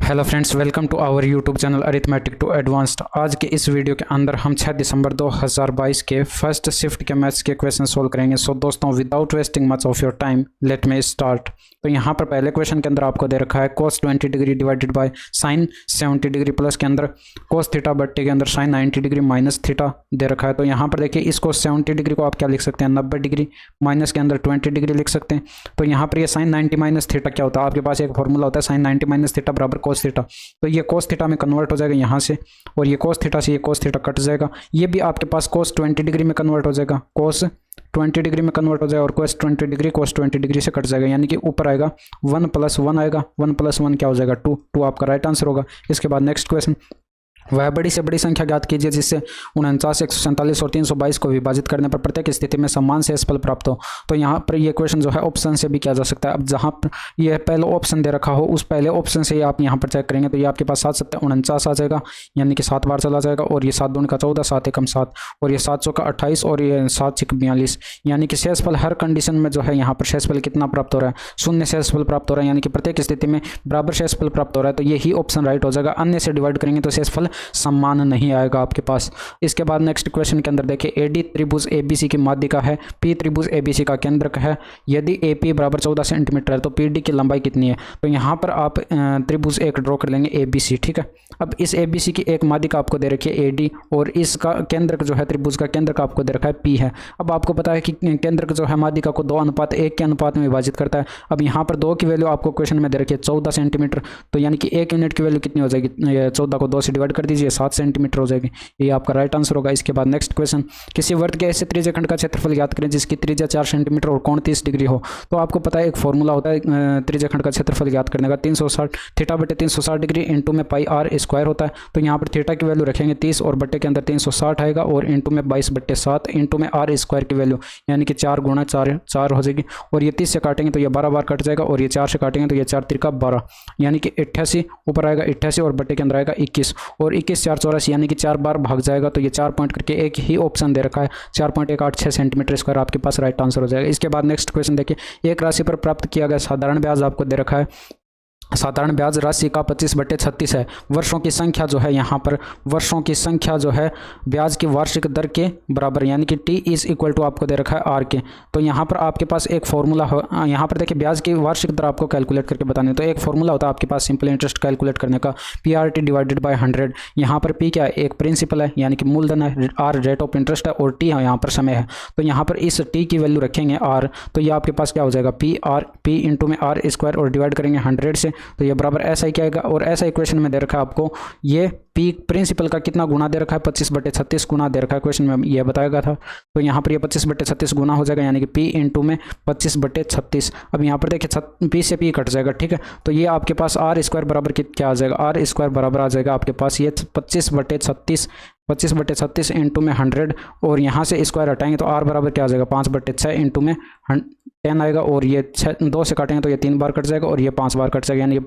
Hello friends, welcome to our YouTube channel arithmetic to advanced. आज के इस video के अंदर हम 6 दिसंबर 2022 के फर्स्ट शिफ्ट के मैथ्स के क्वेश्चन सोल्व करेंगे। सो दोस्तों, without wasting much of your time let me start. तो यहाँ पर पहले क्वेश्चन के अंदर आपको दे रखा है cos 20 degree divided by sin 70 degree plus के अंदर cos थीटा बट्टे के अंदर sin 90 डिग्री माइनस थीटा दे रखा है। तो यहाँ पर देखिए, इसको 70 डिग्री को आप क्या लिख सकते हैं, 90 डिग्री, माइनस के अंदर 20 डिग्री लिख सकते हैं। तो यहाँ पर ये sin 90 माइनस थीटा क्या होता है, आपके पास एक फॉर्मूला होता है sin 90 माइनस थीटा बराबर cos थीटा। तो ये cos थीटा में कन्वर्ट हो जाएगा यहाँ से, और ये cos थीटा से ये cos थीटा कट जाएगा। ये भी आपके पास cos 20 डिग्री में कन्वर्ट हो जाएगा, cos 20 डिग्री में कन्वर्ट हो जाएगा, और cos 20 डिग्री से कट जाएगा, यानी कि ऊपर आएगा 1 + 1 आएगा। 1 + 1 क्या हो जाएगा, 2 आपका राइट आंसर होगा। इसके बाद नेक्स्ट क्वेश्चन, वह बड़ी से बड़ी संख्या ज्ञात कीजिए जिससे 49, 147 और 322 को विभाजित करने पर प्रत्येक स्थिति में समान शेषफल प्राप्त हो। तो यहाँ पर ये क्वेश्चन जो है ऑप्शन से भी किया जा सकता है। अब जहाँ पर ये पहले ऑप्शन दे रखा हो, उस पहले ऑप्शन से आप यहाँ पर चेक करेंगे तो ये आपके पास 7 × 7 = 49 आ जाएगा, यानी कि 7 बार चला जाएगा। और ये 7 × 2 = 14, 7 × 1 = 7, और ये 7 × 4 = 28, और ये 7 × 6 = 42, यानी कि शेषफल हर कंडीशन में जो है यहाँ पर शेषफल कितना प्राप्त हो रहा है, 0 शेषफल प्राप्त हो रहा है, यानी कि प्रत्येक स्थिति में बराबर शेषफल प्राप्त हो रहा है। तो यही ऑप्शन राइट हो जाएगा। अन्य से डिवाइड करेंगे तो शेषफल समान नहीं आएगा आपके पास। इसके बाद नेक्स्ट क्वेश्चन के अंदर देखिए, एडी त्रिभुज एबीसी की माध्यिका है, पी त्रिभुज एबीसी का केंद्रक है। यदि एपी बराबर 14 सेंटीमीटर है तो पीडी की लंबाई कितनी है। तो यहाँ पर आप त्रिभुज एक ड्रॉ कर लेंगे एबीसी, ठीक है। अब इस एबीसी की एक माध्यिका आपको दे रखी है एडी, और इसका केंद्रक जो है त्रिभुज का केंद्रक आपको दे रखा है पी है। अब आपको पता है कि केंद्रक जो है माध्यिका को 2:1 के अनुपात में विभाजित करता है। अब यहाँ पर 2 की वैल्यू आपको क्वेश्चन में दे रखी है 14 सेंटीमीटर, तो यानी कि 1 यूनिट की वैल्यू कितनी हो जाएगी, 14 को 2 से डिवाइड कर दीजिए, 7 सेंटीमीटर हो जाएगी। ये आपका राइट आंसर होगा। इसके बाद नेक्स्ट क्वेश्चन, किसी वृत्त के ऐसे त्रिज्यखंड का क्षेत्रफल ज्ञात करें जिसकी त्रिज्या 4 सेंटीमीटर और कोण 30 डिग्री हो। तो आपको पता है एक फॉर्मूला होता है त्रिज्यखंड का क्षेत्रफल ज्ञात करने का, 360 थीटा बटे 360 डिग्री इंटू में पाई आर स्क्वायर होता है। तो यहाँ पर थीटा की वैल्यू रखेंगे 30, और बट्टे के अंदर 360 आएगा, और इंटू में 22/7 इंटू में आर स्क्वायर की वैल्यू, यानी कि 4 × 4 हो जाएगी। और ये 30 से काटेंगे तो ये 12 बार कट जाएगा, और ये 4 से काटेंगे तो ये 4 × 3 = 12, यानी कि 88 ऊपर आएगा 88, और बट्टे के अंदर आएगा 21, और 21 × 4 = 84, यानी कि 4 बार भाग जाएगा। तो ये 4 पॉइंट करके एक ही ऑप्शन दे रखा है, 4.186 सेंटीमीटर स्क्वायर आपके पास राइट आंसर हो जाएगा। इसके बाद नेक्स्ट क्वेश्चन देखिए, एक राशि पर प्राप्त किया गया साधारण ब्याज आपको दे रखा है। साधारण ब्याज राशि का 25/36 है। वर्षों की संख्या जो है, यहाँ पर वर्षों की संख्या जो है ब्याज की वार्षिक दर के बराबर, यानी कि T = आपको दे रखा है R के। तो यहाँ पर आपके पास एक फॉर्मूला हो, यहाँ पर देखिए ब्याज की वार्षिक दर आपको कैलकुलेट करके बतानी है। तो एक फॉर्मूला होता है आपके पास सिंपल इंटरेस्ट कैलकुलेट करने का, PRT / 100। यहाँ पर P क्या है, एक प्रिंसिपल है, यानी कि मूलधन है, R रेट ऑफ इंटरेस्ट है, और T है यहाँ पर समय है। तो यहाँ पर इस T की वैल्यू रखेंगे R, तो ये आपके पास क्या हो जाएगा, P इंटू में R स्क्वायर, और डिवाइड करेंगे 100 से, तो ये बराबर ऐसा ही क्या आएगा। और ऐसा इक्वेशन में दे रखा है आपको, ये पी प्रिंसिपल का कितना गुना दे रखा है, 25/36 गुना दे रखा है, क्वेश्चन में ये बताया गया था। तो यहाँ पर ये 25/36 गुना हो जाएगा, यानी कि P इंटू में 25/36। अब यहाँ पर देखिए P से P कट जाएगा, ठीक है। तो ये आपके पास R स्क्वायर बराबर क्या आ जाएगा, R स्क्वायर बराबर आ जाएगा आपके पास ये 25/36 इंटू में 100, और यहाँ से स्क्वायर हटाएंगे तो R बराबर क्या आ जाएगा, 5/6 इंटू में 10 आएगा, और ये 2 से काटेंगे तो ये 3 बार कट जाएगा, और ये 5 बार कट जाएगा, यानी कि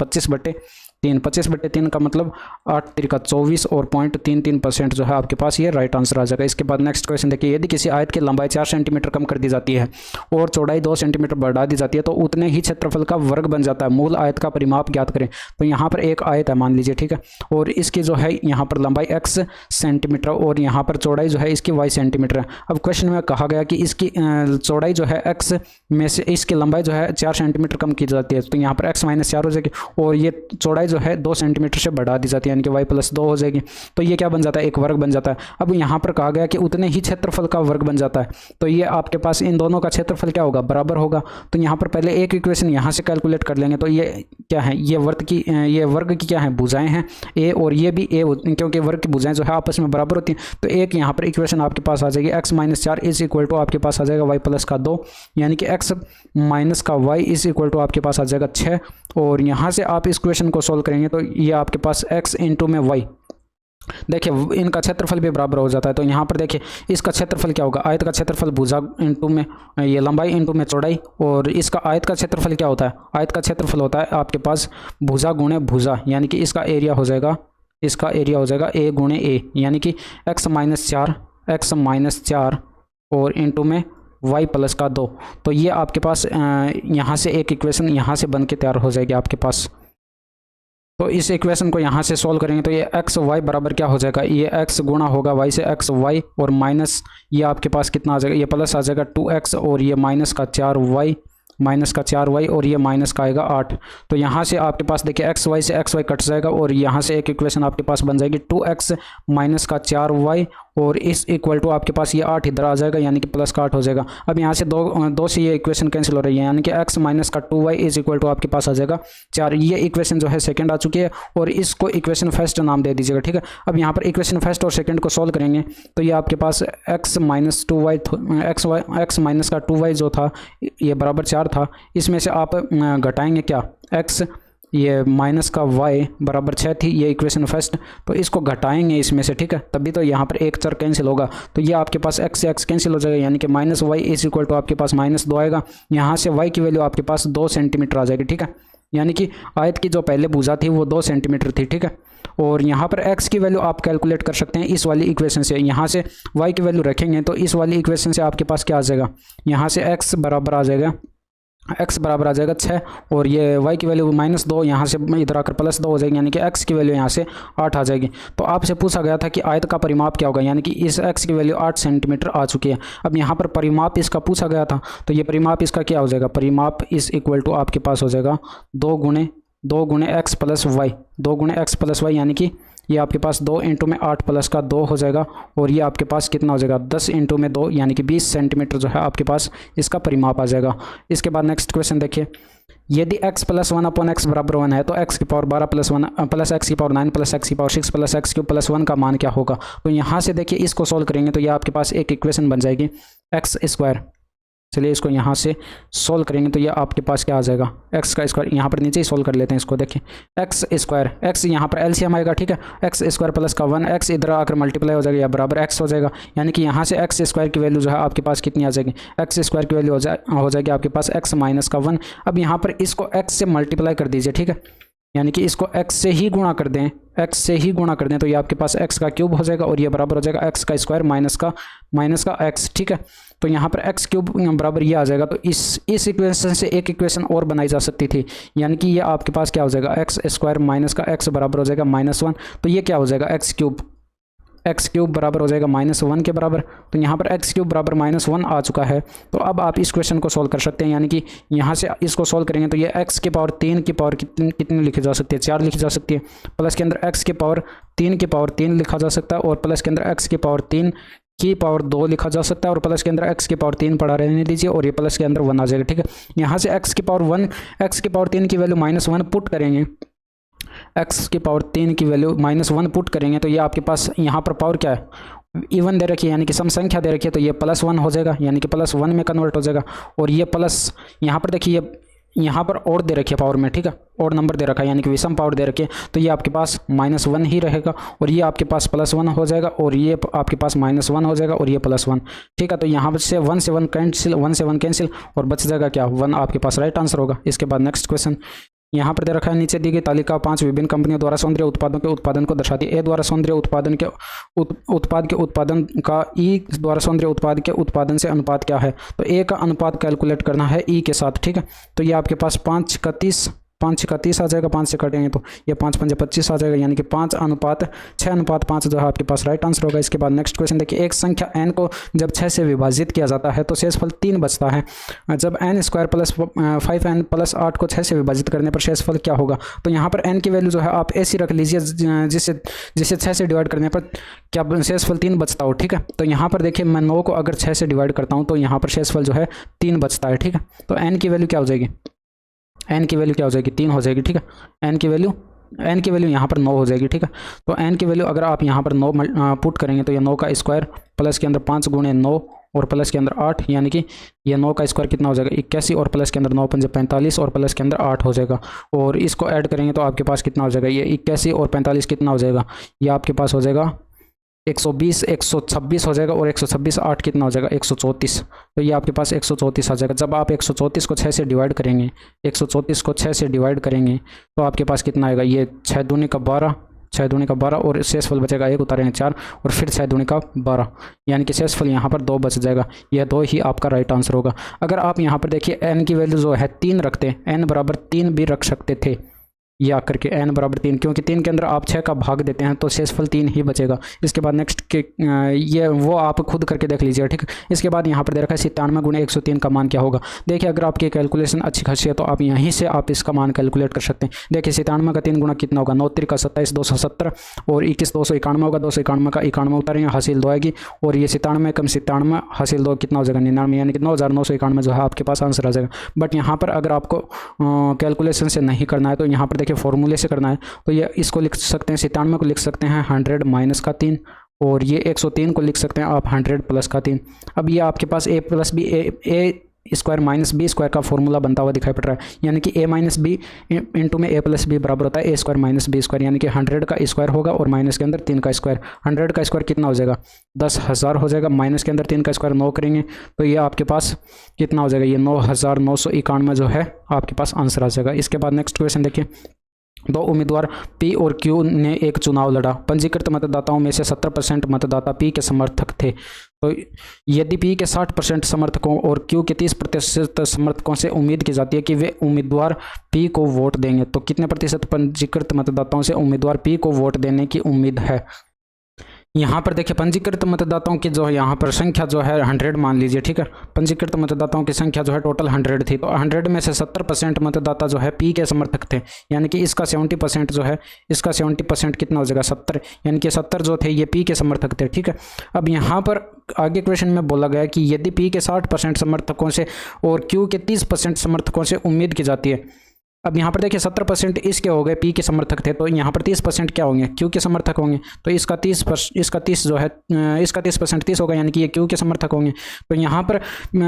25/3 का मतलब 8 × 3 = 24, और 0.33% जो है आपके पास ये राइट आंसर आ जाएगा। इसके बाद नेक्स्ट क्वेश्चन देखिए, यदि किसी आयत की लंबाई 4 सेंटीमीटर कम कर दी जाती है और चौड़ाई 2 सेंटीमीटर बढ़ा दी जाती है तो उतने ही क्षेत्रफल का वर्ग बन जाता है। मूल आयत का परिमाप ज्ञात करें। तो यहाँ पर एक आयत है मान लीजिए, ठीक है, और इसकी जो है यहाँ पर लंबाई x सेंटीमीटर, और यहाँ पर चौड़ाई जो है इसकी y सेंटीमीटर है। अब क्वेश्चन में कहा गया कि इसकी चौड़ाई जो है x में से इसकी लंबाई जो है 4 सेंटीमीटर कम की जाती है, तो यहाँ पर x - 4 हो जाएगी, और ये चौड़ाई जो है 2 सेंटीमीटर से बढ़ा दी जाती है, यानी कि y + 2 हो जाएगी। तो ये क्या बन जाता है, एक वर्ग बन जाता है। अब यहाँ पर कहा गया कि उतने ही क्षेत्रफल का वर्ग बन जाता है, तो ये आपके पास इन दोनों का क्षेत्रफल क्या होगा, बराबर होगा। तो यहाँ पर पहले एक इक्वेशन यहाँ से कैलकुलेट कर लेंगे। तो ये क्या है, ये वर्ग की क्या है, भुजाएं हैं a, और ये भी a, क्योंकि वर्ग की भुजाएं जो है आपस में बराबर होती हैं। तो एक यहाँ पर इक्वेशन आपके पास आ जाएगी, x - 4 = आपके पास आ जाएगा y + 2, यानी कि x - y = आपके पास आ जाएगा 6। और यहाँ से आप इस क्वेश्चन को सोल्व करेंगे तो ये आपके पास x इंटू में y, देखिए इनका क्षेत्रफल भी बराबर हो जाता है। तो यहाँ पर देखिए इसका क्षेत्रफल क्या होगा, आयत का क्षेत्रफल भुजा इंटू में ये लंबाई इंटू में चौड़ाई, और इसका आयत का क्षेत्रफल क्या होता है, आयत का क्षेत्रफल होता है आपके पास भुजा गुणे भुजा, यानी कि इसका एरिया हो जाएगा a × a, यानी कि x - 4 और इंटू में y + 2। तो ये आपके पास यहाँ से एक इक्वेशन यहाँ से बन के तैयार हो जाएगी आपके पास। तो इस इक्वेशन को यहाँ से सॉल्व करेंगे तो ये एक्स वाई बराबर क्या हो जाएगा, ये एक्स गुणा होगा वाई से एक्स वाई और माइनस ये आपके पास कितना आ जाएगा, ये प्लस आ जाएगा 2x और ये माइनस का 4y और ये माइनस का आएगा 8। तो यहाँ से आपके पास देखिए एक्स वाई से एक्स वाई कट जाएगा और यहाँ से एक इक्वेशन आपके पास बन जाएगी 2x माइनस का 4y और इस इक्वल टू आपके पास ये 8 इधर आ जाएगा यानी कि प्लस का 8 हो जाएगा। अब यहाँ से दो से ये इक्वेशन कैंसिल हो रही है यानी कि x माइनस का 2y इज इक्वल टू आपके पास आ जाएगा 4। ये इक्वेशन जो है सेकंड आ चुकी है और इसको इक्वेशन फर्स्ट नाम दे दीजिएगा, ठीक है। अब यहाँ पर इक्वेशन फर्स्ट और सेकंड को सॉल्व करेंगे तो ये आपके पास x minus 2y x minus का 2y जो था ये बराबर 4 था, इसमें से आप घटाएंगे क्या x, ये माइनस का y बराबर 6 थी ये इक्वेशन फर्स्ट, तो इसको घटाएंगे इसमें से, ठीक है, तभी तो यहाँ पर एक चर कैंसिल होगा। तो ये आपके पास x से x कैंसिल हो जाएगा यानी कि minus y is equal to आपके पास -2 आएगा। यहाँ से y की वैल्यू आपके पास 2 सेंटीमीटर आ जाएगी, ठीक है, यानी कि आयत की जो पहले भुजा थी वो 2 सेंटीमीटर थी, ठीक है। और यहाँ पर x की वैल्यू आप कैलकुलेट कर सकते हैं इस वाली इक्वेशन से, यहाँ से y की वैल्यू रखेंगे तो इस वाली इक्वेशन से आपके पास क्या आ जाएगा, यहाँ से x बराबर आ जाएगा 6 और ये y की वैल्यू -2, यहाँ से इधर आकर +2 हो जाएगी यानी कि x की वैल्यू यहाँ से 8 आ जाएगी। तो आपसे पूछा गया था कि आयत का परिमाप क्या होगा, यानी कि इस x की वैल्यू 8 सेंटीमीटर आ चुकी है। अब यहाँ पर परिमाप इसका पूछा गया था तो ये परिमाप इसका क्या हो जाएगा, परिमाप इस इक्वल टू आपके पास हो जाएगा 2 गुणे x प्लस वाई यानी कि ये आपके पास 2 इंटू में 8 प्लस का 2 हो जाएगा और ये आपके पास कितना हो जाएगा 10 इंटू में 2 यानी कि 20 सेंटीमीटर जो है आपके पास इसका परिमाप आ जाएगा। इसके बाद नेक्स्ट क्वेश्चन देखिए, यदि x प्लस 1 अपॉन x बराबर 1 है तो x की पावर 12 प्लस 1 प्लस x की पावर 9 प्लस x की power 6 plus x cube plus 1 का मान क्या होगा। तो यहाँ से देखिए इसको सॉल्व करेंगे तो ये आपके पास एक इक्वेशन बन जाएगी एक्स स्क्वायर। चलिए इसको यहाँ से सोल्व करेंगे तो ये आपके पास क्या आ जाएगा एक्स का स्क्वायर, यहाँ पर नीचे ही सोल्व कर लेते हैं इसको। देखिए एक्स स्क्वायर, एक्स यहाँ पर एलसीएम आएगा, ठीक है, एक्स स्क्वायर प्लस का 1 एक्स इधर आकर मल्टीप्लाई हो जाएगा या बराबर एक्स हो जाएगा, यानी कि यहाँ से एक्स स्क्वायर की वैल्यू जो है आपके पास कितनी आ जाएगी, एक्स स्क्वायर की वैल्यू हो जाएगी आपके पास एक्स माइनस का 1। अब यहाँ पर इसको एक्स से मल्टीप्लाई कर दीजिए, ठीक है, यानी कि इसको x से ही गुणा कर दें, x से ही गुणा कर दें तो ये आपके पास x का क्यूब हो जाएगा और ये बराबर हो जाएगा x का स्क्वायर माइनस का x, ठीक है। तो यहाँ पर x क्यूब बराबर ये आ जाएगा। तो इस इक्वेशन से एक इक्वेशन और बनाई जा सकती थी, यानी कि ये आपके पास क्या हो जाएगा एक्स स्क्वायर माइनस का x बराबर हो जाएगा -1। तो ये क्या हो जाएगा एक्स क्यूब बराबर हो जाएगा -1 के बराबर। तो यहाँ पर एक्स क्यूब बराबर -1 आ चुका है। तो अब आप इस क्वेश्चन को सॉल्व कर सकते हैं, यानी कि यहाँ से इसको सॉल्व करेंगे तो ये x की पावर 3 की पावर कितनी लिखी जा सकती है, 4 लिखी जा सकती है, प्लस के अंदर x की पावर 3 लिखा जा सकता है और प्लस के अंदर x की पावर 3 की पावर 2 लिखा जा सकता है और प्लस के अंदर x की पावर 3 पड़ा रहने दीजिए और ये प्लस के अंदर 1 आ जाएगा, ठीक है। यहाँ से x की पावर 3 की वैल्यू -1 पुट करेंगे, x की पावर 3 की वैल्यू -1 पुट करेंगे तो ये आपके पास यहाँ पर पावर क्या है इवन दे रखी है, यानी कि सम संख्या दे रखी है, तो ये +1 हो जाएगा, यानी कि +1 में कन्वर्ट हो जाएगा। और ये प्लस यहाँ पर देखिए यहाँ पर और दे रखी है पावर में, ठीक है, और नंबर दे रखा है यानी कि विषम पावर दे रखी है, तो ये आपके पास -1 ही रहेगा और ये आपके पास +1 हो जाएगा और ये आपके पास -1 हो जाएगा और ये +1, ठीक है। तो यहाँ से 1 से 1 कैंसिल और बच जाएगा क्या 1, आपके पास राइट आंसर होगा। इसके बाद नेक्स्ट क्वेश्चन यहाँ पर दे रखा है, नीचे दी गई तालिका 5 विभिन्न कंपनियों द्वारा सौंदर्य उत्पादों के उत्पादन को दर्शाती है। ए द्वारा सौंदर्य उत्पादन के उत्पाद के उत्पादन का ई द्वारा सौंदर्य उत्पाद के उत्पादन से अनुपात क्या है। तो ए का अनुपात कैलकुलेट करना है ई के साथ, ठीक है। तो ये आपके पास 5 का 30 आ जाएगा, 5 से काटेंगे तो ये 5 5 25 आ जाएगा, यानी कि 6:5 जो है आपके पास राइट आंसर होगा। इसके बाद नेक्स्ट क्वेश्चन देखिए, एक संख्या n को जब 6 से विभाजित किया जाता है तो शेषफल 3 बचता है। जब n² प्लस 5n प्लस 8 को 6 से विभाजित करने पर शेषफल क्या होगा। तो यहाँ पर n की वैल्यू जो है आप ऐसी रख लीजिए जिसे 6 से डिवाइड करने पर क्या शेषफल 3 बचता हो, ठीक है। तो यहाँ पर देखिए मैं 9 को अगर 6 से डिवाइड करता हूँ तो यहाँ पर शेषफल जो है 3 बचता है, ठीक है। तो n की वैल्यू क्या हो जाएगी, n की वैल्यू क्या हो जाएगी 3 हो जाएगी, ठीक है। n की वैल्यू यहाँ पर 9 हो जाएगी, ठीक है। तो n की वैल्यू अगर आप यहाँ पर 9 पुट करेंगे तो ये 9 का स्क्वायर प्लस के अंदर 5 गुणे 9 और प्लस के अंदर 8, यानी कि ये 9 का स्क्वायर कितना हो जाएगा 81 और प्लस के अंदर 9 पंजे 45 और प्लस के अंदर 8 हो जाएगा। और इसको ऐड करेंगे तो आपके पास कितना हो जाएगा, ये 81 और 45 कितना हो जाएगा, ये आपके पास हो जाएगा 120 126 हो जाएगा और 126 8 कितना हो जाएगा 134। तो ये आपके पास 134 आ जाएगा। जब आप 134 को 6 से डिवाइड करेंगे, 134 को 6 से डिवाइड करेंगे तो आपके पास कितना आएगा, ये 6 दूनी का 12 और शेषफल बचेगा 1 उतारेंगे 4 और फिर 6 दूनी का 12, यानी कि शेषफल यहाँ पर 2 बच जाएगा। यह 2 ही आपका राइट आंसर होगा। अगर आप यहाँ पर देखिए n की वैल्यू जो है 3 रखते, n बराबर 3 भी रख सकते थे, ये आकर के n बराबर 3, क्योंकि 3 के अंदर आप 6 का भाग देते हैं तो शेषफल 3 ही बचेगा। इसके बाद नेक्स्ट के ये वो आप खुद करके देख लीजिए, ठीक है। इसके बाद यहाँ पर दे रखा है 97 गुणे 103 का मान क्या होगा। देखिए अगर आपकी कैलकुलेशन अच्छी खासी है तो आप यहीं से आप इसका मान कैलकुलेट कर सकते हैं। देखिए 97 का 3 गुना कितना होगा, 9 का 27, 270 और 21 291 होगा, 291 का 91 उतारेंगे, हासिल 2 आएगी और ये 97 कम 97 हासिल 2 कितना हो जाएगा 99, यानी कि 9991 जो है आपके पास आंसर आ जाएगा। बट यहाँ पर अगर आपको कैलकुलेशन से नहीं करना है तो यहाँ पर देखिए फॉर्मूले से करना है, तो ये इसको लिख सकते हैं 97 को लिख सकते हैं 100 माइनस का 3 और ये 103 को लिख सकते हैं आप 100 प्लस का 3। अब ये आपके पास a plus b a square minus b square का फॉर्मूला बनता हुआ दिखाई पड़ रहा है, यानी कि a माइनस बी इंटू में a प्लस बी बराबर होता है a square minus b square, यानी कि 100 का स्क्वायर होगा और माइनस के अंदर 3 का स्क्वायर। 100 का स्क्वायर कितना हो जाएगा 10,000 हो जाएगा, माइनस के अंदर 3 का स्क्वायर 9 करेंगे तो ये आपके पास कितना हो जाएगा, ये 9,991 जो है आपके पास आंसर आ जाएगा। इसके बाद नेक्स्ट क्वेश्चन देखिए, दो उम्मीदवार P और Q ने एक चुनाव लड़ा। पंजीकृत मतदाताओं में से 70% मतदाता P के समर्थक थे। तो यदि P के 60% समर्थकों और Q के 30% समर्थकों से उम्मीद की जाती है कि वे उम्मीदवार P को वोट देंगे, तो कितने प्रतिशत पंजीकृत मतदाताओं से उम्मीदवार P को वोट देने की उम्मीद है। यहाँ पर देखिए पंजीकृत मतदाताओं की जो है यहाँ पर संख्या जो है 100 मान लीजिए, ठीक है। पंजीकृत मतदाताओं की संख्या जो है टोटल 100 थी, तो 100 में से 70% मतदाता जो है P के समर्थक थे, यानी कि इसका 70% जो है, इसका 70% कितना हो जाएगा 70, यानी कि 70 जो थे ये P के समर्थक थे, ठीक है। अब यहाँ पर आगे क्वेश्चन में बोला गया कि यदि P के 60% समर्थकों से और Q के 30% समर्थकों से उम्मीद की जाती है। अब यहाँ पर देखिए 70% इसके हो गए P के समर्थक थे, तो यहाँ पर 30% क्या होंगे Q के समर्थक होंगे, तो इसका 30 जो है इसका 30% 30 होगा, यानी कि ये Q के समर्थक होंगे। तो यहाँ पर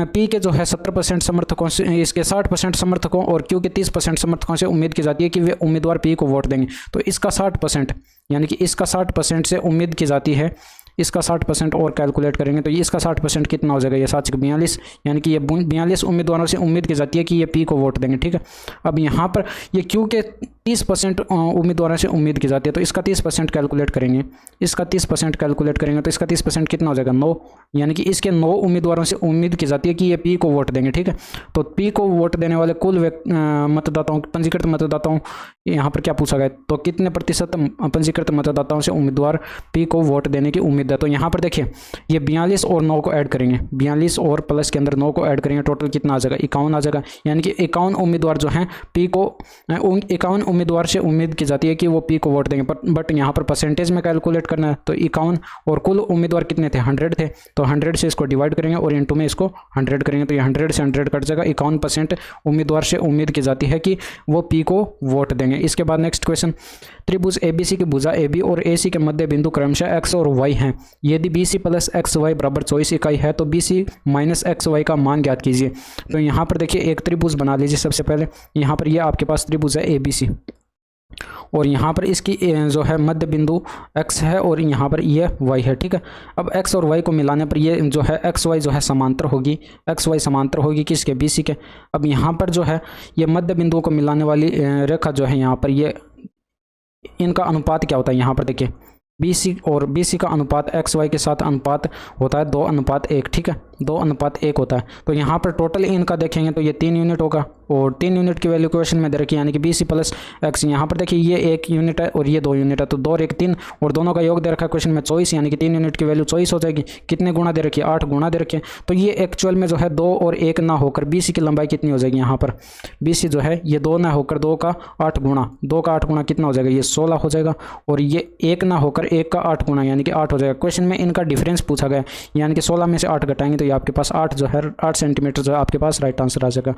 P के जो है 70% समर्थकों से, इसके 60% समर्थकों और Q के 30% समर्थकों से उम्मीद की जाती है कि वे उम्मीदवार P को वोट देंगे, तो इसका 60% यानी कि इसका 60% से उम्मीद की जाती है, इसका 60% और कैलकुलेट करेंगे तो ये इसका 60% कितना हो जाएगा, ये 742, यानी कि ये 42 उम्मीदवारों से उम्मीद की जाती है कि ये P को वोट देंगे, ठीक है। अब यहाँ पर ये Q के 30% उम्मीदवारों से उम्मीद की जाती है, तो इसका 30% कैलकुलेट करेंगे, इसका 30% कैलकुलेट करेंगे तो इसका 30% कितना हो जाएगा 9, यानी कि इसके 9 उम्मीदवारों से उम्मीद की जाती है कि ये P को वोट देंगे, ठीक है। तो P को वोट देने वाले कुल मतदाताओं, पंजीकृत मतदाताओं, यहाँ पर क्या पूछा गया, तो कितने प्रतिशत पंजीकृत मतदाताओं से उम्मीदवार P को वोट देने की उम्मीद है। तो यहाँ पर देखिए ये 42 और 9 को ऐड करेंगे, 42 और प्लस के अंदर 9 को ऐड करेंगे, टोटल कितना आ जाएगा 51 आ जाएगा, यानी कि 51 उम्मीदवार जो हैं P को 51 उम्मीदवार से उम्मीद की जाती है कि वो P को वोट देंगे, बट यहाँ पर परसेंटेज में कैलकुलेट करना है, तो 51 और कुल उम्मीदवार कितने थे 100 थे, तो 100 से इसको डिवाइड करेंगे और इनटू में इसको 100 करेंगे, तो ये 100 से 100 कट जाएगा। 51% उम्मीदवार से उम्मीद की जाती है कि वो P को वोट देंगे। इसके बाद नेक्स्ट क्वेश्चन, त्रिभुज ABC की भुजा AB और AC के मध्य बिंदु क्रमशः X और Y हैं। यदि BC प्लस XY बराबर 24 इकाई है तो BC माइनस XY का मान ज्ञात कीजिए। तो यहाँ पर देखिए एक त्रिभुज बना लीजिए सबसे पहले, यहाँ पर ये आपके पास त्रिभुज है ABC और यहाँ पर इसकी जो है मध्य बिंदु x है और यहाँ पर ये y है, ठीक है। अब x और y को मिलाने पर ये जो है xy जो है समांतर होगी, xy समांतर होगी किसके BC के। अब यहाँ पर जो है ये मध्य बिंदुओं को मिलाने वाली रेखा जो है यहाँ पर ये इनका अनुपात क्या होता है, यहाँ पर देखिए BC और BC का अनुपात XY के साथ अनुपात होता है 2:1, ठीक है, 2:1 होता है। तो यहाँ पर टोटल इनका देखेंगे तो ये 3 यूनिट होगा और 3 यूनिट की वैल्यू क्वेश्चन में दे रखी है, यानी कि BC प्लस X। यहाँ पर देखिए ये 1 यूनिट है और ये 2 यूनिट है, तो 2 और 1 3 और दोनों का योग दे रखा है क्वेश्चन में 24, यानी कि 3 यूनिट की वैल्यू 24 हो जाएगी। कितने गुना दे रखी है 8 गुना दे रखी है, तो ये एक्चुअल में जो है 2 और 1 ना होकर BC की लंबाई कितनी हो जाएगी, यहाँ पर BC जो है ये 2 ना होकर 2 का 8 गुना, 2 का 8 गुना कितना हो जाएगा, ये 16 हो जाएगा और ये 1 ना होकर 1 का 8 गुना यानी कि 8 हो जाएगा। क्वेश्चन में इनका डिफरेंस पूछा गया, यानी कि 16 में से 8 घटाएंगे तो ये आपके पास 8 जो है 8 सेंटीमीटर जो है आपके पास राइट आंसर आ जाएगा।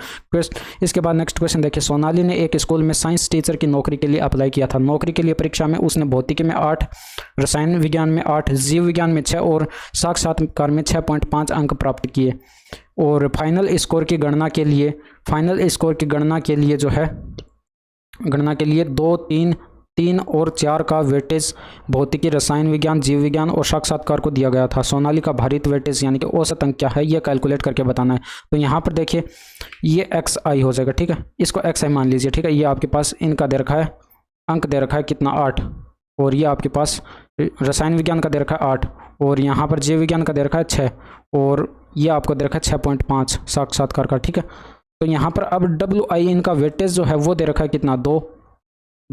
इसके बाद नेक्स्ट क्वेश्चन देखिए, सोनाली ने एक स्कूल में साइंस टीचर की नौकरी के लिए अप्लाई किया था। नौकरी के लिए परीक्षा में उसने भौतिकी में 8, रसायन विज्ञान में 8, जीव विज्ञान में 6 और साक्षात्कार में 6.5 अंक प्राप्त किए और फाइनल स्कोर की गणना के लिए जो है गणना के लिए 2, 3 और 4 का वेटेज भौतिकी, रसायन विज्ञान, जीव विज्ञान और साक्षात्कार को दिया गया था। सोनाली का भारित वेटेज यानी कि औसत अंक क्या है ये कैलकुलेट करके बताना है। तो यहाँ पर देखिए ये XI हो जाएगा, ठीक है, इसको XI मान लीजिए, ठीक है। ये आपके पास इनका दे रखा है, अंक दे रखा है कितना 8 और ये आपके पास रसायन विज्ञान का दे रखा है 8 और यहाँ पर जीव विज्ञान का दे रखा है 6 और ये आपको दे रखा है 6.5 साक्षात्कार का, ठीक है। तो यहाँ पर अब WI इनका वेटेज जो है वो दे रखा है कितना 2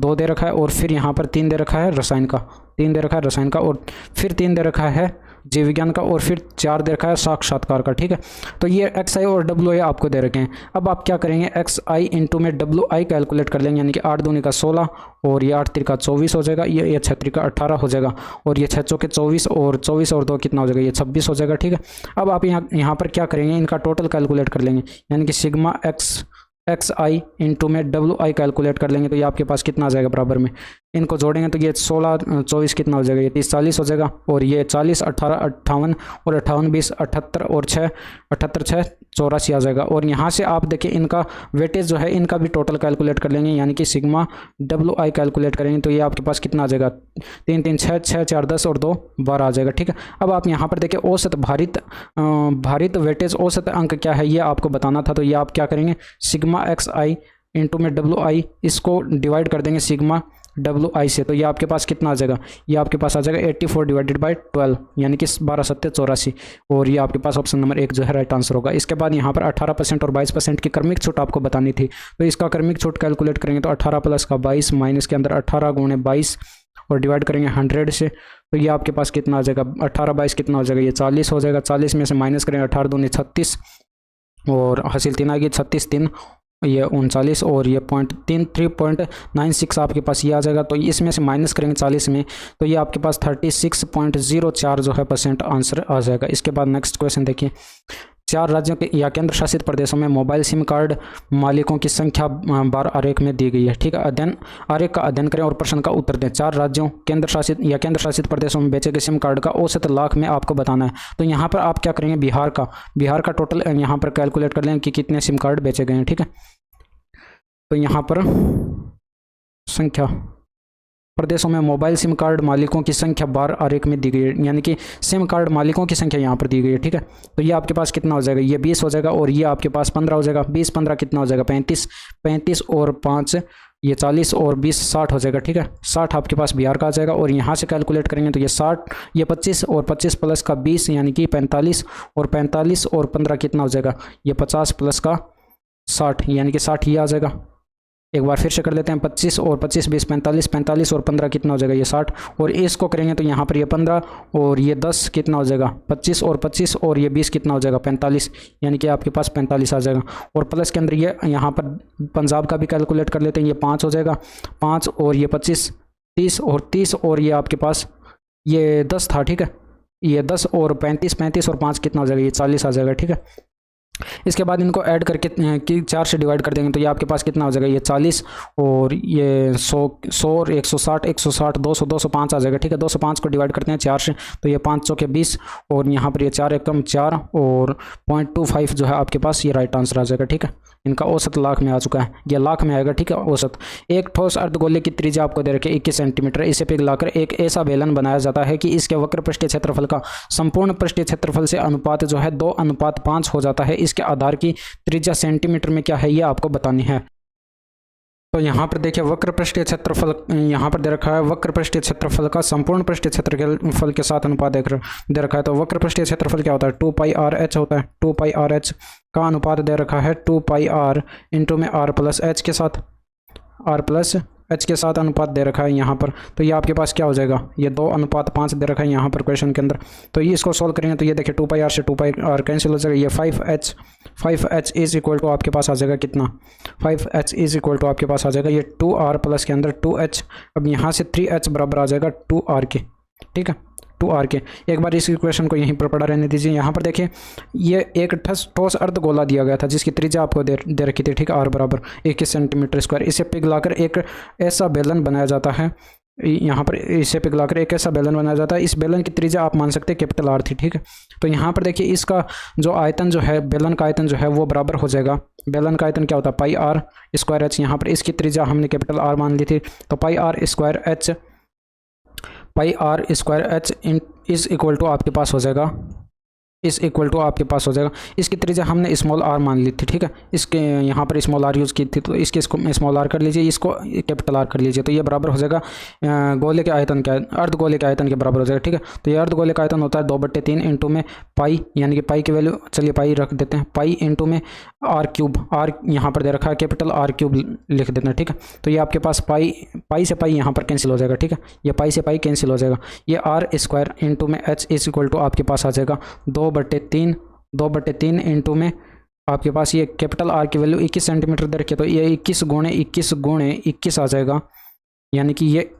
2 दे रखा है, और फिर यहाँ पर 3 दे रखा है रसायन का, 3 दे रखा है रसायन का, और फिर 3 दे रखा है जीव विज्ञान का, और फिर 4 दे रखा है साक्षात्कार का। ठीक है, तो ये XI और WI आपको दे रखे हैं। अब आप क्या करेंगे, XI इंटू में WI कैलकुलेट कर लेंगे, यानी कि 8 दूनी का 16, और ये 8 त्रिका 24 हो जाएगा, ये 6 त्रिका 18 हो जाएगा, और ये 6 चौके 24, और 24 और 2 कितना हो जाएगा, ये 26 हो जाएगा। ठीक है, अब आप यहाँ पर क्या करेंगे, इनका टोटल कैलकुलेट कर लेंगे, यानी कि सिग्मा XI इंटू में WI कैलकुलेट कर लेंगे, तो ये आपके पास कितना आ जाएगा बराबर में, इनको जोड़ेंगे तो ये 16 24 कितना हो जाएगा, ये 30 40 हो जाएगा, और ये 40 18 58 और 58 20 78 और 6 78 6 84 आ जाएगा। और यहाँ से आप देखिए इनका वेटेज जो है इनका भी टोटल कैलकुलेट कर लेंगे, यानी कि सिग्मा WI कैलकुलेट करेंगे, तो ये आपके पास कितना आ जाएगा, 3 3 6 6 4 10 और 2 12 आ जाएगा। ठीक है, अब आप यहाँ पर देखिए औसत भारित वेटेज औसत अंक क्या है ये आपको बताना था, तो ये आप क्या करेंगे, सिग्मा XI इंटू में WI, इसको डिवाइड कर देंगे सिग्मा WI से, तो ये आपके पास कितना आ जाएगा, ये आपके पास आ जाएगा 84 डिवाइडेड बाई 12, यानी कि 12 7 84, और ये आपके पास ऑप्शन नंबर 1 जो है राइट आंसर होगा। इसके बाद यहाँ पर 18% और 22% की क्रमिक छूट आपको बतानी थी, तो इसका क्रमिक छूट कैलकुलेट करेंगे तो 18 प्लस का 22 माइनस के अंदर 18 गुणे 22 और डिवाइड करेंगे 100 से, तो ये आपके पास कितना आ जाएगा, 18 22 कितना हो जाएगा, ये 40 हो जाएगा, 40 में से माइनस करेंगे 18 दूनी 36, और हासिल 3 आएगी, 36 3 ये 39, और ये 3.96 आपके पास ये आ जाएगा, तो इसमें से माइनस करेंगे 40 में, तो ये आपके पास 36.04 जो है % आंसर आ जाएगा। इसके बाद नेक्स्ट क्वेश्चन देखिए, 4 राज्यों के या केंद्र शासित प्रदेशों में मोबाइल सिम कार्ड मालिकों की संख्या बार आरेख में दी गई है। ठीक है, आरेख का अध्ययन करें और प्रश्न का उत्तर दें। 4 राज्यों केंद्र शासित प्रदेशों में बेचे गए सिम कार्ड का औसत लाख में आपको बताना है। तो यहाँ पर आप क्या करेंगे, बिहार का टोटल यहाँ पर कैलकुलेट कर लें कि कितने सिम कार्ड बेचे गए हैं। ठीक है, तो यहाँ पर संख्या प्रदेशों में मोबाइल सिम कार्ड मालिकों की संख्या बार आरेख में दी गई है, यानी कि सिम कार्ड मालिकों की संख्या यहाँ पर दी गई है। ठीक है, तो ये आपके पास कितना हो जाएगा, ये 20 हो जाएगा, और ये आपके पास 15 हो जाएगा, 20 15 कितना हो जाएगा, 35 और 5 ये 40 और 20 60 हो जाएगा। ठीक है, 60 आपके पास बिहार का आ जाएगा, और यहाँ से कैलकुलेट करेंगे तो ये 60 ये 25 और 25 प्लस का 20 यानी कि 45 और 45 और 15 कितना हो जाएगा, ये 50 प्लस का 60 यानी कि 60 ये आ जाएगा। एक बार फिर से कर लेते हैं, 25 और 25 20 45 45 और 15 कितना हो जाएगा, ये 60, और इसको करेंगे तो यहाँ पर ये 15 और ये 10 कितना हो जाएगा, 25 और 25 और ये 20 कितना हो जाएगा, 45, यानी कि आपके पास 45 आ जाएगा। और प्लस के अंदर ये यहाँ पर पंजाब का भी कैलकुलेट कर लेते हैं, ये 5 हो जाएगा, 5 और ये 25 30 और 30 और ये आपके पास ये 10 था। ठीक है, ये 10 और 35 और 5 कितना हो जाएगा, ये 40 आ जाएगा। ठीक है, इसके बाद इनको ऐड करके 4 से डिवाइड कर देंगे तो ये आपके पास कितना हो जाएगा, ये 40 और ये 100 और 160 200 205 आ जाएगा। ठीक है, 205 को डिवाइड करते हैं 4 से, तो ये 5 चौके 20 और यहाँ पर ये 4 एकम 4 और 0.25 जो है आपके पास ये राइट आंसर आ जाएगा। ठीक है, इनका औसत लाख में आ चुका है, ये लाख में आएगा। ठीक है, औसत एक ठोस अर्धगोले की त्रिज्या आपको दे रखी है 21 सेंटीमीटर, इसे पिघलाकर एक ऐसा बेलन बनाया जाता है कि इसके वक्र पृष्ठीय क्षेत्रफल का संपूर्ण पृष्ठीय क्षेत्रफल से अनुपात जो है 2:5 हो जाता है। इसके आधार की त्रिज्या सेंटीमीटर में क्या है ये आपको बतानी है। तो यहाँ पर देखिए वक्र पृष्ठीय क्षेत्रफल यहाँ पर दे रखा है, वक्र पृष्ठीय क्षेत्रफल का संपूर्ण पृष्ठीय क्षेत्रफल के साथ अनुपात दे रखा है। तो वक्र पृष्ठीय क्षेत्रफल क्या होता है, 2πr/h होता है। 2πr/h का अनुपात दे रखा है 2πr इंटू में r+h के साथ, r+h के साथ अनुपात दे रखा है यहाँ पर। तो ये आपके पास क्या हो जाएगा, ये 2:5 दे रखा है यहाँ पर क्वेश्चन के अंदर। तो ये इसको सॉल्व करेंगे तो ये देखिए 2πr से 2πr कैंसिल हो जाएगा, ये 5h इज इक्वल टू आपके पास आ जाएगा कितना, 5h इज इक्वल टू आपके पास आ जाएगा ये 2r प्लस के अंदर 2h, अब यहाँ से 3h बराबर आ जाएगा 2r के। ठीक है, 2r के। एक बार इस इक्वेशन को यहीं पर पड़ा रहने दीजिए। यहाँ पर देखिए ये एक ठोस अर्धगोला दिया गया था जिसकी त्रिज्या आपको दे रखी थी। ठीक है, r बराबर 21 सेंटीमीटर स्क्वायर। इसे पिघलाकर एक ऐसा बेलन बनाया जाता है, यहाँ पर इसे पिघलाकर एक ऐसा बेलन बनाया जाता है। इस बेलन की त्रिज्या आप मान सकते हैं कैपिटल R थी। ठीक है, तो यहाँ पर देखिए इसका जो आयतन जो है, बेलन का आयतन जो है वो बराबर हो जाएगा, बेलन का आयतन क्या होता है πr²h। यहाँ पर इसकी त्रिज्या हमने कैपिटल R मान ली थी, तो πr² h is equal to आपके पास हो जाएगा इस इक्वल टू आपके पास हो जाएगा, इसकी त्रिज्या हमने स्मॉल आर मान ली थी, ठीक है, इसके यहाँ पर स्मॉल आर यूज़ की थी, तो इसके इसको स्मॉल आर कर लीजिए, इसको कैपिटल आर कर लीजिए, तो ये बराबर हो जाएगा गोले के आयतन के अर्धगोले के आयतन के बराबर हो जाएगा, ठीक है। तो ये अर्धगोले का आयतन होता है 2/3 इंटू में पाई, यानी कि पाई की वैल्यू चलिए पाई रख देते हैं, पाई इंटू में आर क्यूब, आर यहाँ पर दे रखा है कैपिटल आर क्यूब लिख देते हैं, ठीक है। तो ये आपके पास पाई से पाई यहाँ पर कैंसिल हो जाएगा, ठीक है, ये पाई से पाई कैंसिल हो जाएगा, ये आर स्क्वायर इंटू में एच इज इक्वल टू आपके पास आ जाएगा 2/3 इंटू में आपके पास ये कैपिटल आर की वैल्यू 21 सेंटीमीटर दे रखी है, तो ये 21 गुणे 21 आ जाएगा, यानी कि ये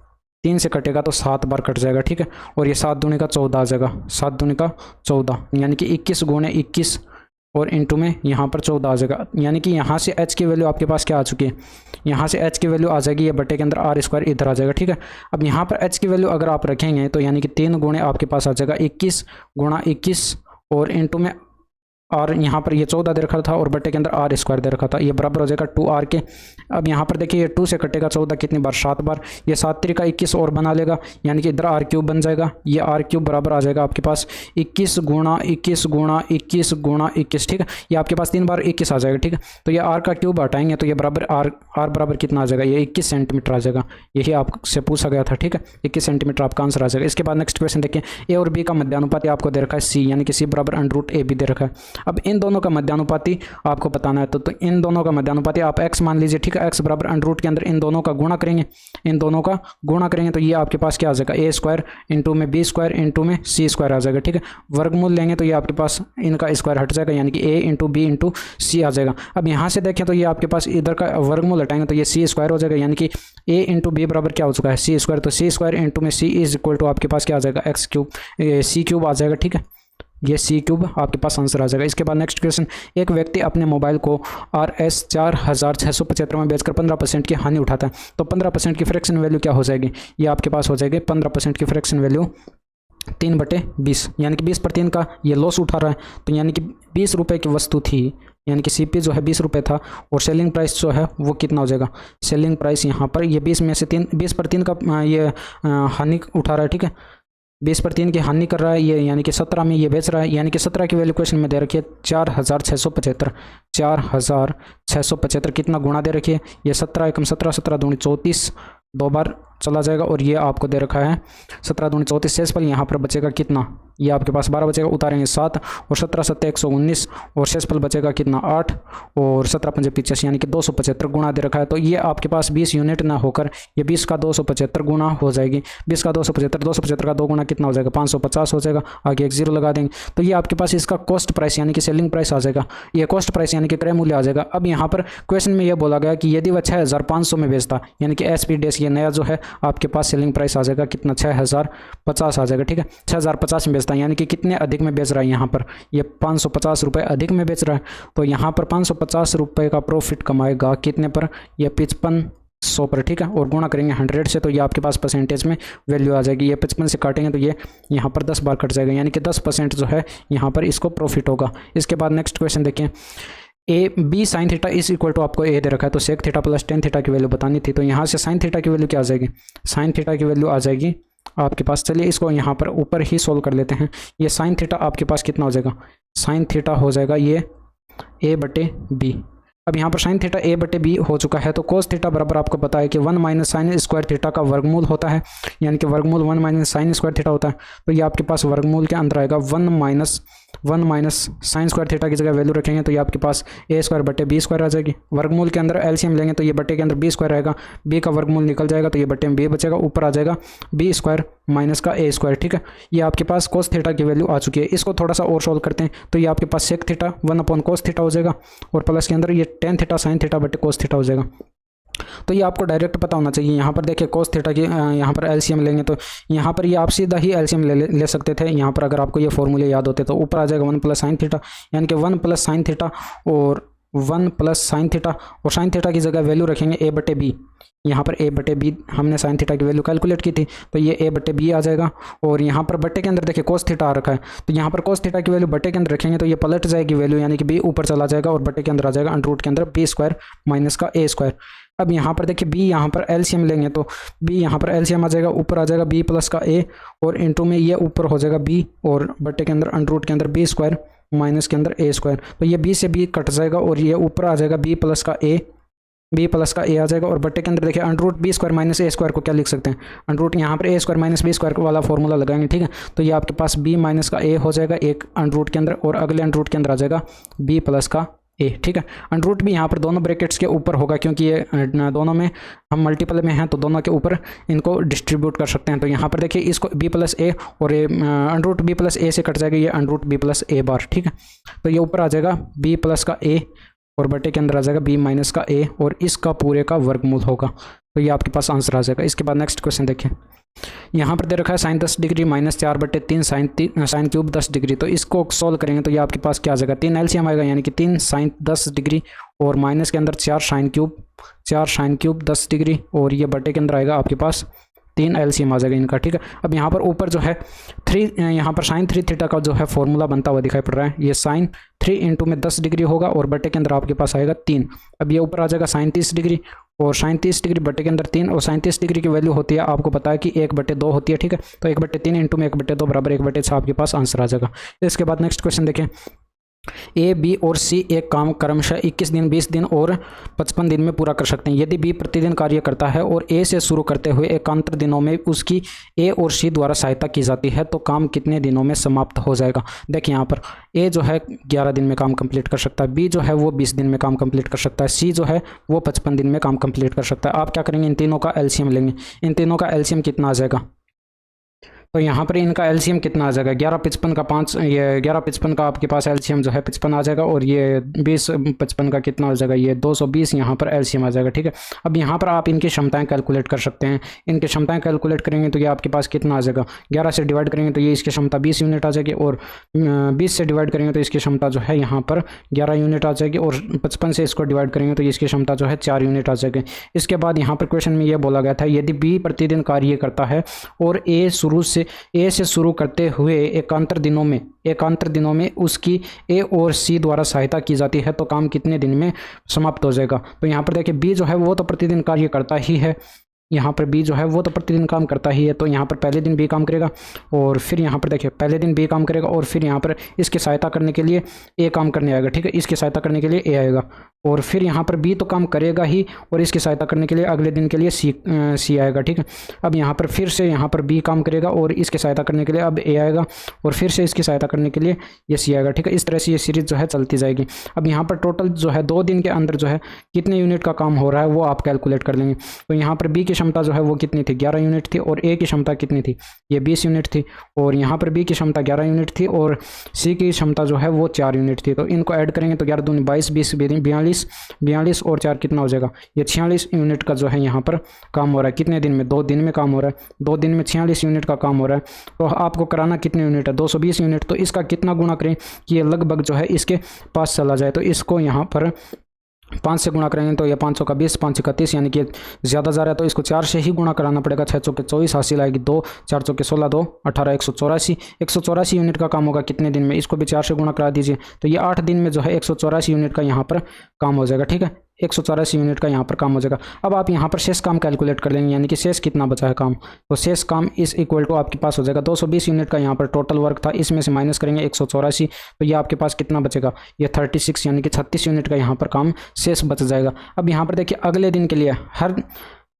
3 से कटेगा तो 7 बार कट जाएगा, ठीक है। और ये 7 दूनी का 14 आ जाएगा, 7 दूनी का 14, यानी कि 21 गुणे 21 और इंटू में यहाँ पर 14 आ जाएगा, यानी कि यहाँ से एच की वैल्यू आपके पास क्या आ चुकी है, यहाँ से एच की वैल्यू आ जाएगी, ये बटे के अंदर आर स्क्वायर इधर आ जाएगा, ठीक है। अब यहाँ पर एच की वैल्यू अगर आप रखेंगे तो यानी कि 3 गुणे आपके पास आ जाएगा 21 गुणा 21 और इंटू में और यहाँ पर ये 14 दे रखा था और बटे के अंदर आर स्क्वायर दे रखा था, ये बराबर हो जाएगा 2r के। अब यहाँ पर देखिए ये 2 से कटेगा 14 कितनी बार, 7 बार, ये 7 3 का 21 और बना लेगा, यानी कि इधर आर क्यूब बन जाएगा, ये आर क्यूब बराबर आ जाएगा आपके पास 21 गुणा 21 गुणा 21 गुणा 21, ठीक है। ये आपके पास 3 बार 21 आ जाएगा, ठीक है। तो ये आर का क्यूब हटाएंगे तो ये बराबर आर बराबर कितना आ जाएगा, ये 21 सेंटीमीटर आ जाएगा, यही आपसे पूछा गया था, ठीक है, 21 सेंटीमीटर आपका आंसर आ जाएगा। इसके बाद नेक्स्ट क्वेश्चन देखिए, ए और बी का मध्यानुपाती आपको दे रखा है सी, यानी कि सी बराबर √AB दे रखा है। अब इन दोनों का मध्यानुपाती आपको बताना है, तो इन दोनों का मध्यानुपाती आप x मान लीजिए, ठीक है, x बराबर √ के अंदर इन दोनों का गुणा करेंगे, इन दोनों का गुणा करेंगे तो ये आपके पास क्या आ जाएगा, a स्क्वायर इंटू में b स्क्वायर इंटू में c स्क्वायर आ जाएगा, ठीक है। वर्गमूल लेंगे तो ये आपके पास इनका स्क्वायर हट जाएगा, यानी कि a into b into c आ जाएगा। अब यहाँ से देखें तो ये आपके पास इधर का वर्गमूल हटाएंगे तो ये c स्क्वायर हो जाएगा, यानी कि a इंटू b बराबर क्या हो चुका है, c स्क्वायर, तो c स्क्वायर इंटू में c इज इक्वल टू आपके पास क्या आ जाएगा, x क्यूब c क्यूब आ जाएगा, ठीक है, ये सी क्यूब आपके पास आंसर आ जाएगा। इसके बाद नेक्स्ट क्वेश्चन, एक व्यक्ति अपने मोबाइल को RS 4675 में बेचकर 15% की हानि उठाता है, तो 15% की फ्रैक्शन वैल्यू क्या हो जाएगी, ये आपके पास हो जाएगी 15% की फ्रैक्शन वैल्यू 3/20, यानी कि 20/3 का ये लॉस उठा रहा है, तो यानी कि 20 रुपये की वस्तु थी, यानी कि CP जो है 20 रुपये था और सेलिंग प्राइस जो है वो कितना हो जाएगा, सेलिंग प्राइस यहाँ पर ये 20 में से 20/3 का ये हानि उठा रहा है, ठीक है, 20/3 की हानि कर रहा है ये, यानी कि 17 में ये बेच रहा है, यानी कि 17 की वैल्यू क्वेश्चन में दे रखी है 4675 कितना गुणा दे रखी है, ये 17 एकम 17 17 दूनी 34 2 बार चला जाएगा और ये आपको दे रखा है 17 दूनी 34, शेषफल यहाँ पर बचेगा कितना, ये आपके पास 12 बचेगा, उतारेंगे 7 और 17 7 119 और शेषफल बचेगा कितना 8 और 17 5 85, यानी कि 275 गुणा दे रखा है, तो ये आपके पास 20 यूनिट ना होकर ये 20 का 275 गुणा हो जाएगी, 20 का 275 का 2 गुना कितना हो जाएगा, 550 हो जाएगा, आगे एक 0 लगा देंगे, तो ये आपके पास इसका कॉस्ट प्राइस यानी कि सेलिंग प्राइस आ जाएगा, ये कॉस्ट प्राइस यानी कि क्रय मूल्य आ जाएगा। अब यहाँ पर क्वेश्चन में यह बोला गया कि यदि वह 6500 में बेचता, यानी कि SP-, ये नया जो है आपके पास सेलिंग प्राइस आ जाएगा कितना, 6050 आ जाएगा, ठीक है, 6050 में बेचता है, यानी कि कितने अधिक में बेच रहा है, यहाँ पर ये 550 रुपये अधिक में बेच रहा है, तो यहाँ पर 550 रुपये का प्रॉफिट कमाएगा कितने पर, ये 5500 पर, ठीक है, और गुणा करेंगे 100 से, तो ये आपके पास परसेंटेज में वैल्यू आ जाएगी, ये 55 से काटेंगे तो ये यहाँ पर 10 बार कट जाएगा, यानी कि 10% जो है यहाँ पर इसको प्रॉफिट होगा। इसके बाद नेक्स्ट क्वेश्चन देखें, B sin theta is equal to आपको A दे रखा है, तो sec theta plus tan theta की वैल्यू बतानी थी, तो यहाँ से sin थीटा की वैल्यू क्या आ जाएगी, sin थीटा की वैल्यू आ जाएगी आपके पास, चलिए इसको यहाँ पर ऊपर ही सोल्व कर लेते हैं, ये sin थीटा आपके पास कितना हो जाएगा, sin थीटा हो जाएगा ये A/B। अब यहाँ पर sin थीटा A/B हो चुका है, तो cos थीटा बराबर आपको पता है कि 1 माइनस साइन स्क्वायर थीटा का वर्गमूल होता है, यानी कि वर्गमूल 1 माइनस साइन स्क्वायर थीटा होता है, तो ये आपके पास वर्गमूल के अंदर आएगा 1 माइनस साइन स्क्वायर थीटा की जगह वैल्यू रखेंगे तो ये आपके पास A²/B² आ जाएगी, वर्गमूल के अंदर LCM लेंगे तो ये बटे के अंदर B² आएगा, B का वर्गमूल निकल जाएगा तो ये बटे में B बचेगा, ऊपर आ जाएगा B² माइनस का A², ठीक है। ये आपके पास cos थीटा की वैल्यू आ चुकी है। इसको थोड़ा सा और सोल्व करते हैं तो ये आपके पास sec थीटा 1/cos थीटा हो जाएगा और प्लस के अंदर ये tan थीटा sin थीटा बटे cos थीटा हो जाएगा। तो ये आपको डायरेक्ट पता होना चाहिए। यहाँ पर देखिए cos थीटा की यहाँ पर LCM लेंगे तो यहाँ पर ये आप सीधा ही LCM ले सकते थे। यहाँ पर अगर आपको ये फॉर्मूले याद होते तो ऊपर आ जाएगा 1 + sin थीटा, यानी कि 1 + sin थीटा और 1 + sin थीटा, और sin थीटा की जगह वैल्यू रखेंगे A/B। यहाँ पर A/B हमने sin थीटा की वैल्यू कैलकुलेट की थी तो ये A/B आ जाएगा। और यहाँ पर बटे के अंदर देखिए cos थीटा आ रखा है तो यहाँ पर cos थीटा की वैल्यू बटे के अंदर रखेंगे तो ये पलट जाएगी वैल्यू, यानी कि B ऊपर चला जाएगा और बटे के अंदर आ जाएगा √ के अंदर B² माइनस का A²। अब यहाँ पर देखिए बी यहाँ पर एलसीएम लेंगे तो बी यहाँ पर एलसीएम आ जाएगा, ऊपर आ जाएगा बी प्लस का ए और इंटू में ये ऊपर हो जाएगा बी और बट्टे के अंदर अंडर रूट के अंदर बी स्क्वायर माइनस के अंदर ए स्क्वायर। तो ये बी से बी कट जाएगा और ये ऊपर आ जाएगा बी प्लस का ए आ जाएगा और बट्टे के अंदर देखिए under root b square minus a square को क्या लिख सकते हैं, अंडर रूट यहाँ पर a square minus b square वाला फॉर्मूला लगाएंगे, ठीक है। तो ये आपके पास बी माइनस का ए हो जाएगा एक अंडर रूट के अंदर और अगले अंडर रूट के अंदर आ जाएगा बी प्लस का ए, ठीक है। अंडर रूट भी यहाँ पर दोनों ब्रैकेट्स के ऊपर होगा क्योंकि ये दोनों में हम मल्टीपल में हैं तो दोनों के ऊपर इनको डिस्ट्रीब्यूट कर सकते हैं। तो यहाँ पर देखिए इसको बी प्लस ए और ये अंडर रूट बी प्लस ए से कट जाएगा ये अंडर रूट बी प्लस ए बार, ठीक है। तो ये ऊपर आ जाएगा बी प्लस का ए और बटे के अंदर आ जाएगा बी माइनस का ए और इसका पूरे का वर्गमूल होगा। तो ये आपके पास आंसर आ जाएगा। इसके बाद नेक्स्ट क्वेश्चन देखिए, यहाँ पर दे रखा है sine 10 degree minus 4/3 sine cube 10 degree. तो इसको सॉल्व करेंगे तो ये आपके पास क्या आ जाएगा, 3 एलसीएम आएगा यानी कि 3 साइन 10 डिग्री और माइनस के अंदर 4 साइन क्यूब 10 डिग्री और ये बटे के अंदर आएगा आपके पास 3 एलसीएम आ जाएगा इनका, ठीक है। अब यहाँ पर ऊपर जो है 3 यहाँ पर साइन 3 थीटा का जो है फॉर्मूला बनता हुआ दिखाई पड़ रहा है, ये साइन 3 इंटू में 10 डिग्री होगा और बटे के अंदर आपके पास आएगा 3। अब ये ऊपर आ जाएगा साइन 30 डिग्री और साइन 30 डिग्री बटे के अंदर 3 और साइन 30 डिग्री की वैल्यू होती है आपको पता है कि 1/2 होती है, ठीक है। तो 1/3 इंटू में 1/2 बराबर 1/6 आपके पास आंसर आ जाएगा। इसके बाद नेक्स्ट क्वेश्चन देखें, ए बी और सी एक काम क्रमशः 21 दिन 20 दिन और 55 दिन में पूरा कर सकते हैं। यदि बी प्रतिदिन कार्य करता है और ए से शुरू करते हुए एकांतर दिनों में उसकी ए और सी द्वारा सहायता की जाती है तो काम कितने दिनों में समाप्त हो जाएगा। देखिए यहाँ पर ए जो है 11 दिन में काम कंप्लीट कर सकता है, बी जो है वो 20 दिन में काम कंप्लीट कर सकता है, सी जो है वो 55 दिन में काम कंप्लीट कर सकता है। आप क्या करेंगे, इन तीनों का एलसीएम लेंगे। इन तीनों का एलसीएम कितना आ जाएगा, तो यहाँ पर इनका एलसीएम कितना आ जाएगा, 11 55 का 5, ये 11 55 का आपके पास एलसीएम जो है 55 आ जाएगा और ये 20 55 का कितना हो जाएगा, ये 220 यहाँ पर एलसीएम आ जाएगा, ठीक है। अब यहाँ पर आप इनकी क्षमताएं कैलकुलेट कर सकते हैं। इनकी क्षमताएं कैलकुलेट करेंगे तो ये आपके पास कितना आ जाएगा, 11 से डिवाइड करेंगे तो ये इसकी क्षमता 20 यूनिट आ जाएगी और 20 से डिवाइड करेंगे तो इसकी क्षमता जो है यहाँ पर 11 यूनिट आ जाएगी और 55 से इसको डिवाइड करेंगे तो इसकी क्षमता जो है 4 यूनिट आ जाएगी। इसके बाद यहाँ पर क्वेश्चन में ये बोला गया था, यदि बी प्रतिदिन कार्य करता है और ए से शुरू करते हुए एकांतर दिनों में उसकी ए और सी द्वारा सहायता की जाती है तो काम कितने दिन में समाप्त हो जाएगा। तो यहाँ पर देखिए बी जो है वो तो प्रतिदिन कार्य करता ही है, यहाँ पर बी जो है वो तो प्रतिदिन काम करता ही है। तो यहाँ पर पहले दिन बी काम करेगा और फिर यहाँ पर देखिए पहले दिन बी काम करेगा और फिर यहाँ पर इसकी सहायता करने के लिए ए काम करने आएगा, ठीक है। इसकी सहायता करने के लिए ए आएगा और फिर यहाँ पर बी तो काम करेगा ही और इसकी सहायता करने के लिए अगले दिन के लिए सी आएगा, ठीक है। अब यहाँ पर फिर से यहाँ पर बी काम करेगा और इसकी सहायता करने के लिए अब ए आएगा और फिर से इसकी सहायता करने के लिए ये सी आएगा, ठीक है। इस तरह से ये सीरीज जो है चलती जाएगी। अब यहाँ पर टोटल जो है 2 दिन के अंदर जो है कितने यूनिट का काम हो रहा है वो आप कैलकुलेट कर लेंगे। तो यहाँ पर बी की क्षमता जो है वो कितनी थी, 11 यूनिट थी और ए की क्षमता कितनी थी, ये 20 यूनिट थी और यहाँ पर बी की क्षमता 11 यूनिट थी और सी की क्षमता जो है वो 4 यूनिट थी। तो इनको ऐड करेंगे तो 11 दूनी 22 20 42 और 4 कितना हो जाएगा, ये 46 यूनिट का जो है यहाँ पर काम हो रहा है। कितने दिन में, 2 दिन में काम हो रहा है। 2 दिन में 46 यूनिट का काम हो रहा है। तो आपको कराना कितने यूनिट है, 220 यूनिट। तो इसका कितना गुणा करें कि ये लगभग जो है इसके पास चला जाए। तो इसको यहाँ पर 5 से गुणा करेंगे तो ये 500 का 20 5 का 30 यानी कि ज़्यादा जा रहा है तो इसको 4 से ही गुणा कराना पड़ेगा। 6 चौके 24 हासिल आएगी 2, 4 चौके 16 2 18 184 यूनिट का काम होगा कितने दिन में, इसको भी 4 से गुणा करा दीजिए। तो ये 8 दिन में जो है 184 यूनिट का यहाँ पर काम हो जाएगा, ठीक है। 184 यूनिट का यहाँ पर काम हो जाएगा। अब आप यहाँ पर शेष काम कैलकुलेट कर लेंगे यानी कि शेष कितना बचा है काम, तो शेष काम इस इक्वल टू आपके पास हो जाएगा 220 यूनिट का यहाँ पर टोटल वर्क था, इसमें से माइनस करेंगे 184 तो ये आपके पास कितना बचेगा, ये 36 यानी कि 36 यूनिट का यहाँ पर काम शेष बच जाएगा। अब यहाँ पर देखिए अगले दिन के लिए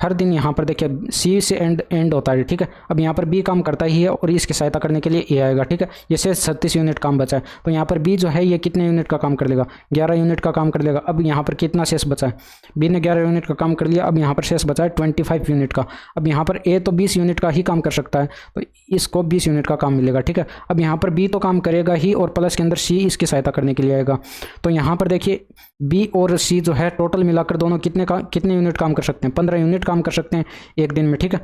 हर दिन यहाँ पर देखिए सी से एंड होता है, ठीक है। अब यहाँ पर बी काम करता ही है और इसकी सहायता करने के लिए ए आएगा, ठीक है। ये से 36 यूनिट काम बचा है। तो यहाँ पर बी जो है ये कितने यूनिट का काम कर लेगा, 11 यूनिट का काम कर लेगा। अब यहाँ पर कितना शेष बचा है, बी ने 11 यूनिट का काम कर लिया। अब यहाँ पर शेष बचा है 25 यूनिट का। अब यहाँ पर ए तो 20 यूनिट का ही काम कर सकता है तो इसको 20 यूनिट का काम मिलेगा, ठीक है। अब यहाँ पर बी तो काम करेगा ही और प्लस के अंदर सी इसकी सहायता करने के लिए आएगा। तो यहाँ पर देखिए बी और सी जो है टोटल मिलाकर दोनों कितने यूनिट काम कर सकते हैं, 15 यूनिट काम कर सकते हैं एक दिन में, ठीक है।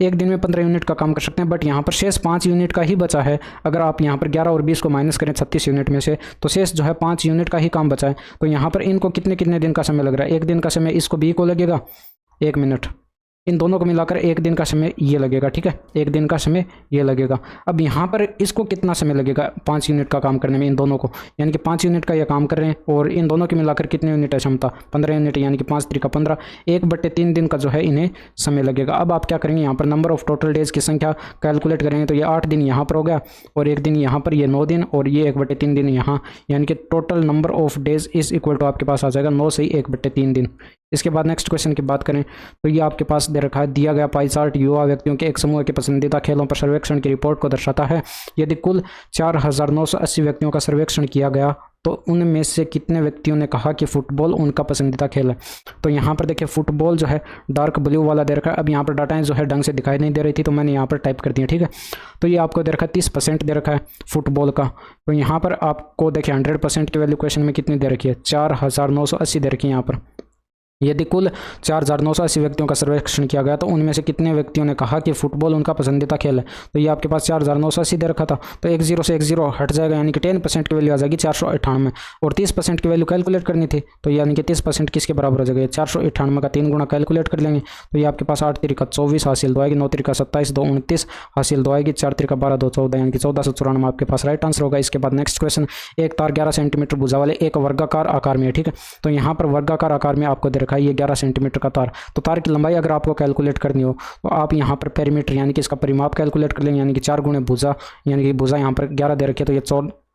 एक दिन में 15 यूनिट का काम कर सकते हैं। बट यहाँ पर शेष 5 यूनिट का ही बचा है। अगर आप यहाँ पर 11 और 20 को माइनस करें 36 यूनिट में से तो शेष जो है 5 यूनिट का ही काम बचा है। तो यहाँ पर इनको कितने दिन का समय लग रहा है, एक दिन का समय इसको बी को लगेगा 1 मिनट, इन दोनों को मिलाकर एक दिन का समय ये लगेगा, ठीक है, एक दिन का समय ये लगेगा। अब यहाँ पर इसको कितना समय लगेगा 5 यूनिट का काम करने में, इन दोनों को, यानी कि 5 यूनिट का ये काम कर रहे हैं और इन दोनों के मिलाकर कितने यूनिट है क्षमता, 15 यूनिट, यानी कि 5 त्रिका 15, 1/3 दिन का जो है इन्हें समय लगेगा। अब आप क्या करेंगे, यहाँ पर नंबर ऑफ टोटल डेज की संख्या कैलकुलेट करेंगे तो ये 8 दिन यहाँ पर हो गया और एक दिन यहाँ पर, ये 9 दिन और ये 1/3 दिन यहाँ, यानी कि total number of days is equal to आपके पास आ जाएगा 9 से 1/3 दिन। इसके बाद नेक्स्ट क्वेश्चन की बात करें तो ये आपके पास दे रखा है, दिया गया पाई चार्ट युवा व्यक्तियों के एक समूह के पसंदीदा खेलों पर सर्वेक्षण की रिपोर्ट को दर्शाता है। यदि कुल 4980 व्यक्तियों का सर्वेक्षण किया गया तो उनमें से कितने व्यक्तियों ने कहा कि फुटबॉल उनका पसंदीदा खेल है। तो यहाँ पर देखिए फुटबॉल जो है डार्क ब्लू वाला दे रखा है। अब यहाँ पर डाटा जो है ढंग से दिखाई नहीं दे रही थी तो मैंने यहाँ पर टाइप कर दिया, ठीक है। तो ये आपको दे रखा है 30% दे रखा है फुटबॉल का। तो यहाँ पर आपको देखिए 100% की वैल्यू क्वेश्चन में कितनी दे रखी है, 4980 दे रखी है यहाँ पर। यदि कुल 4980 व्यक्तियों का सर्वेक्षण किया गया तो उनमें से कितने व्यक्तियों ने कहा कि फुटबॉल उनका पसंदीदा खेल है। तो ये आपके पास 4980 दे रखा था, तो एक जीरो से एक जीरो हट जाएगा, यानी कि 10% की वैल्यू आ जाएगी 498 और 30% की वैल्यू कैलकुलेट करनी थी तो यानी कि 30% किसके बराबर हो जाएगा, 498 का 3 गुना कैलकुलेट कर लेंगे तो ये आपके पास 8 त्रिका 24 हासिल 2 आएगी, 9 त्रिका 27, 2 29 हासिल 2 आएगी, 4 त्रिका 12, 2 14, यानी कि 1494 आपके पास राइट आंसर होगा। इसके बाद नेक्स्ट क्वेश्चन, एक तार 11 सेंटीमीटर भुजा वाले एक वर्गाकार आकार में है, ठीक है। तो यहाँ पर वर्गाकार आकार में आपको दे रखा है ये 11 सेंटीमीटर का तार। तो तार की लंबाई अगर आपको कैलकुलेट करनी हो तो आप यहाँ पर पेरीमीटर यानी कि इसका परिमाप कैलकुलेट कर लेंगे, यानी कि 4 गुणे भुजा, यानी कि भुजा यहाँ पर 11 दे रखी है तो ये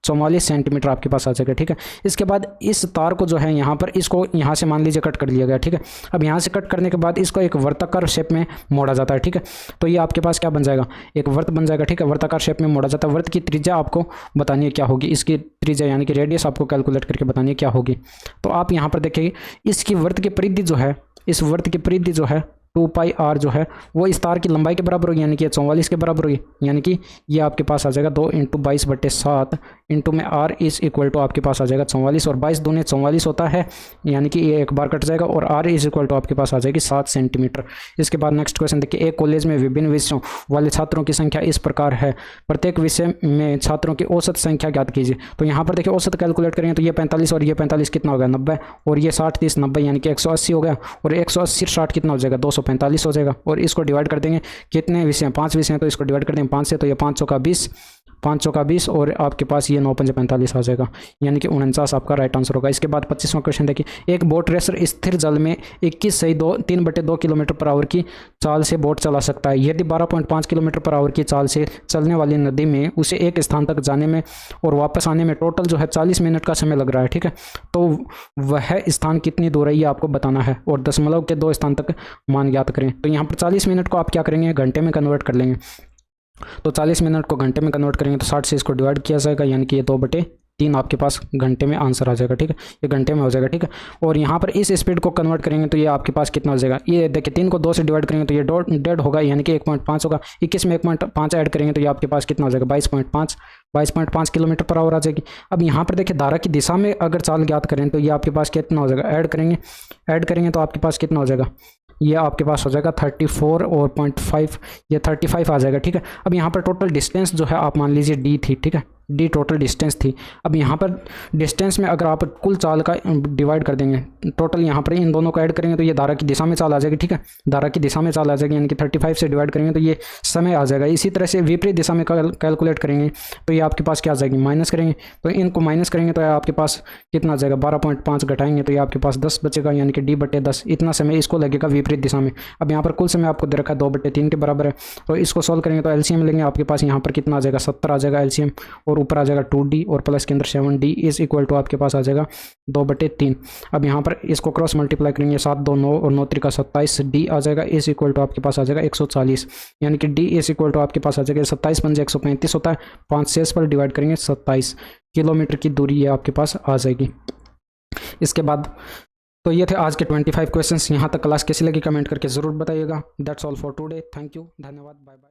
44 सेंटीमीटर आपके पास आ जाएगा, ठीक है। इसके बाद इस तार को जो है यहाँ पर इसको यहाँ से मान लीजिए कट कर लिया गया, ठीक है। अब यहाँ से कट करने के बाद इसको एक वर्ताकार शेप में मोड़ा जाता है, ठीक है। तो ये आपके पास क्या बन जाएगा, एक वर्त बन जाएगा, ठीक है। वर्ताकार शेप में मोड़ा जाता है। वर्त की त्रिज्या आपको बतानी है क्या होगी, इसकी त्रिज्या यानी कि रेडियस आपको कैलकुलेट करके बतानी है क्या होगी। तो आप यहाँ पर देखिए इसकी वर्त की परिधि जो है, इस वर्त की परिधि जो है 2πr जो है वो इस तार की लंबाई के बराबर होगी, यानी कि 44 के बराबर होगी, यानी कि ये आपके पास आ जाएगा 2 × 22/7 इंटू में r इज इक्वल टू आपके पास आ जाएगा 44 और 22 दूने 44 होता है, यानी कि ये एक बार कट जाएगा और r इज इक्वल टू आपके पास आ जाएगी 7 सेंटीमीटर। इसके बाद नेक्स्ट क्वेश्चन देखिए, एक कॉलेज में विभिन्न विषयों वाले छात्रों की संख्या इस प्रकार है, प्रत्येक विषय में छात्रों की औसत संख्या ज्ञात कीजिए। तो यहाँ पर देखिए औसत कैलकुलेट करेंगे तो ये 45 और ये 45 कितना हो गया 90 और ये 60 30 90 यानी कि 180 हो गया और 180 60 कितना हो जाएगा 245 हो जाएगा। और इसको डिवाइड कर देंगे कितने विषय हैं, 5 विषय हैं तो इसको डिवाइड कर देंगे 5 से, तो ये 500 का 20 500 का 20 और आपके पास ये 9 × 5 = 45 आ जाएगा, यानी कि 49 आपका राइट आंसर होगा। इसके बाद 25वां क्वेश्चन देखिए, एक बोट रेसर स्थिर जल में 21 से 3/2 किलोमीटर/आवर की चाल से बोट चला सकता है। यदि 12.5 किलोमीटर/आवर की चाल से चलने वाली नदी में उसे एक स्थान तक जाने में और वापस आने में टोटल जो है 40 मिनट का समय लग रहा है, ठीक है। तो वह स्थान कितनी दूर है ये आपको बताना है और दशमलव के 2 स्थान तक मान ज्ञात करें। तो यहाँ पर 40 मिनट को आप क्या करेंगे, घंटे में कन्वर्ट कर लेंगे। तो 40 मिनट को घंटे में कन्वर्ट करेंगे तो 60 से इसको डिवाइड किया जाएगा, यानी कि ये 2/3 आपके पास घंटे में आंसर आ जाएगा, ठीक है। ये घंटे में हो जाएगा, ठीक है। और यहाँ पर इस स्पीड को कन्वर्ट करेंगे तो ये आपके पास कितना हो जाएगा, ये देखिए 3 को 2 से डिवाइड करेंगे तो ये 1.5 होगा, यानी कि 1.5 होगा। 21 में 1.5 ऐड करेंगे तो ये आपके पास कितना हो जाएगा 22.5 किलोमीटर/आवर आ जाएगी। अब यहाँ पर देखिए धारा की दिशा में अगर चाल ज्ञात करें तो ये आपके पास कितना हो जाएगा, ऐड करेंगे तो आपके पास कितना हो जाएगा, ये आपके पास हो जाएगा 34 और 0.5 ये 35 आ जाएगा, ठीक है। अब यहाँ पर टोटल डिस्टेंस जो है आप मान लीजिए d थी, ठीक है, d टोटल डिस्टेंस थी। अब यहाँ पर डिस्टेंस में अगर आप कुल चाल का डिवाइड कर देंगे टोटल यहाँ पर इन दोनों को ऐड करेंगे तो ये धारा की दिशा में चाल आ जाएगी, ठीक है। धारा की दिशा में चाल आ जाएगी, यानी कि 35 से डिवाइड करेंगे तो ये समय आ जाएगा। इसी तरह से विपरीत दिशा में कैलकुलेट करेंगे तो ये आपके पास क्या आ जाएगी, माइनस करेंगे तो इनको माइनस करेंगे तो आपके पास कितना आ जाएगा 12.5 घटाएंगे तो ये आपके पास 10 बचेगा, यानी कि d/10 इतना समय इसको लगेगा विपरीत दिशा में। अब यहाँ पर कुल समय आपको दे रखा है 2/3 के बराबर है, तो इसको सॉल्व करेंगे तो एलसीएम लेंगे, आपके पास यहाँ पर कितना आ जाएगा 70 आ जाएगा एलसीएम और ऊपर आ जाएगा 2d और प्लस के अंदर 7d इज इक्वल टू आपके पास आ जाएगा 2/3। अब यहाँ पर इसको क्रॉस मल्टीप्लाई करेंगे 7 2 9 और 9 × 27 d आ जाएगा इज इक्वल टू आपके पास आ जाएगा 140, यानी कि d इज इक्वल टू आपके पास आ जाएगा 27 × 135 होता है, 5 से इस पर डिवाइड करेंगे 27 किलोमीटर की दूरी ये आपके पास आ जाएगी। इसके बाद तो ये थे आज के 25 क्वेश्चंस। यहाँ तक क्लास कैसी लगी कमेंट करके ज़रूर बताइएगा। That's all for today, thank you, धन्यवाद, बाय बाय।